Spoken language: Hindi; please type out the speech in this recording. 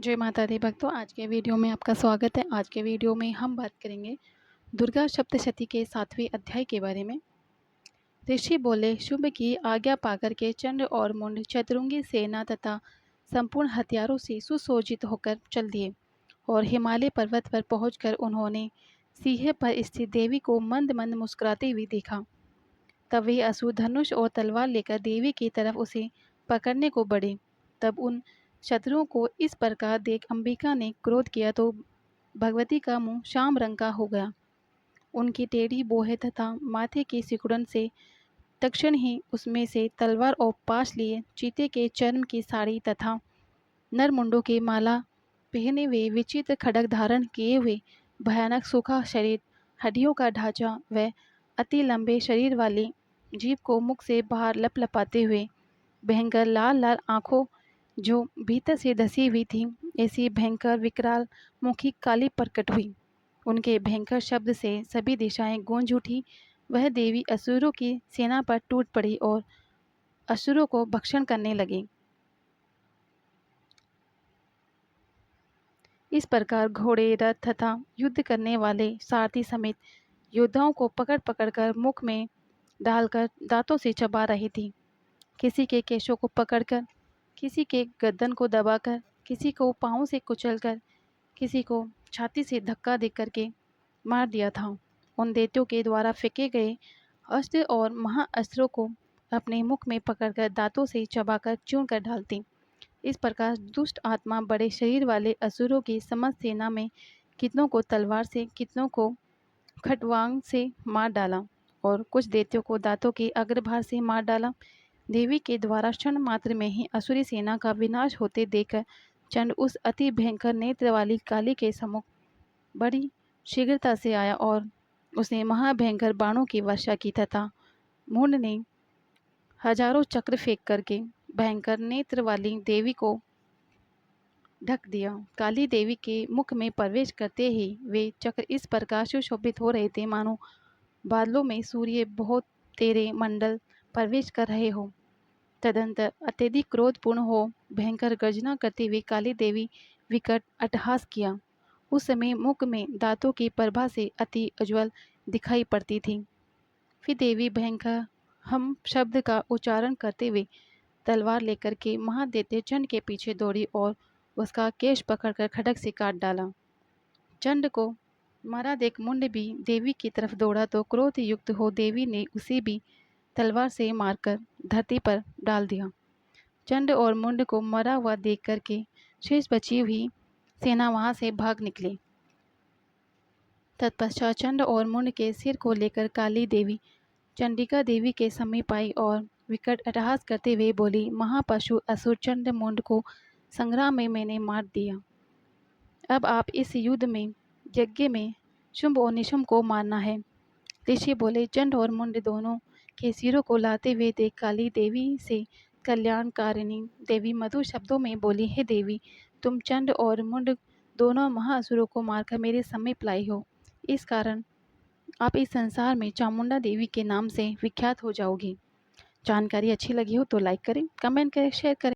जय माता दी भक्तों, आज के वीडियो में आपका स्वागत है। आज के वीडियो में हम बात करेंगे दुर्गा सप्तशती के 7वें अध्याय के बारे में। ऋषि बोले, शुभ की आज्ञा पाकर के चंड और मुंड चतुरंगी सेना तथा संपूर्ण हथियारों से सुसज्जित होकर चल दिए और हिमालय पर्वत पर पहुंचकर उन्होंने सिंह पर स्थित देवी को मंद मंद मुस्कुराते हुए देखा। तब वे असुर धनुष और तलवार लेकर देवी की तरफ उसे पकड़ने को बढ़े। तब उन शत्रुओं को इस प्रकार देख अंबिका ने क्रोध किया तो भगवती का मुंह श्याम रंग का हो गया। उनकी टेढ़ी बोहे तथा माथे की सिकुड़न से तक्षण ही उसमें से तलवार और पाश लिए चीते के चर्म की साड़ी तथा नरमुंडों की माला पहने हुए विचित्र खड्ग धारण किए हुए भयानक सूखा शरीर, हड्डियों का ढांचा व अति लंबे शरीर वाली जीभ को मुख से बाहर लपलपाते हुए भयंकर लाल लाल आंखों जो भीतर से धसी हुई थी, ऐसी भयंकर विकराल मुखी काली प्रकट हुई। उनके भयंकर शब्द से सभी दिशाएं गूंज उठी। वह देवी असुरों की सेना पर टूट पड़ी और असुरों को भक्षण करने लगी। इस प्रकार घोड़े, रथ तथा युद्ध करने वाले सारथी समेत योद्धाओं को पकड़ पकड़कर मुख में डालकर दांतों से चबा रही थी। किसी के केशों को पकड़कर, किसी के गर्दन को दबाकर, किसी को पांवों से कुचलकर, किसी को छाती से धक्का दे करके मार दिया था। उन दैत्यों के द्वारा फेंके गए अस्त्र और महाअस्त्रों को अपने मुख में पकड़कर दांतों से चबाकर चूर्ण कर डालती। इस प्रकार दुष्ट आत्मा बड़े शरीर वाले असुरों की समस्त सेना में कितनों को तलवार से, कितनों को खटवांग से मार डाला और कुछ दैत्यों को दांतों के अग्रभार से मार डाला। देवी के द्वारा क्षण मात्र में ही असुरी सेना का विनाश होते देखकर चंड उस अति भयंकर नेत्र वाली काली के सम्मुख बड़ी शीघ्रता से आया और उसने महाभयंकर बाणों की वर्षा की तथा मुंड ने हजारों चक्र फेंक करके भयंकर नेत्र वाली देवी को ढक दिया। काली देवी के मुख में प्रवेश करते ही वे चक्र इस प्रकार सुशोभित हो रहे थे मानो बादलों में सूर्य बहुत तेरे मंडल प्रवेश कर रहे हो। तदंतर अत्यधिक क्रोधपूर्ण हो भयंकर गर्जना करते हुए काली देवी विकट अट्टहास किया। उस समय मुख में दांतों की प्रभा से अति उज्ज्वल दिखाई पड़ती थी। फिर देवी भयंकर हम शब्द का उच्चारण करते हुए तलवार लेकर के महादैत्य चंड के पीछे दौड़ी और उसका केश पकड़कर खड्ग से काट डाला। चंड को मारा देख मुंड भी देवी की तरफ दौड़ा तो क्रोध युक्त हो देवी ने उसे भी तलवार से मारकर धरती पर डाल दिया। चंड और मुंड को मरा हुआ देख करके शेष बची हुई सेना वहां से भाग निकली। तत्पश्चात चंड और मुंड के सिर को लेकर काली देवी चंडिका देवी के समीप आई और विकट अट्टहास करते हुए बोली, महापशु असुर चंड मुंड को संग्राम में मैंने मार दिया। अब आप इस युद्ध में यज्ञ में शुंभ और निशुंभ को मारना है। ऋषि बोले, चंड और मुंड दोनों के सिरों को लाते हुए देख काली देवी से कल्याणकारिणी देवी मधुर शब्दों में बोली, हे देवी, तुम चंड और मुंड दोनों महाअसुरों को मारकर मेरे समीप लाई हो। इस कारण आप इस संसार में चामुंडा देवी के नाम से विख्यात हो जाओगी। जानकारी अच्छी लगी हो तो लाइक करें, कमेंट करें, शेयर करें।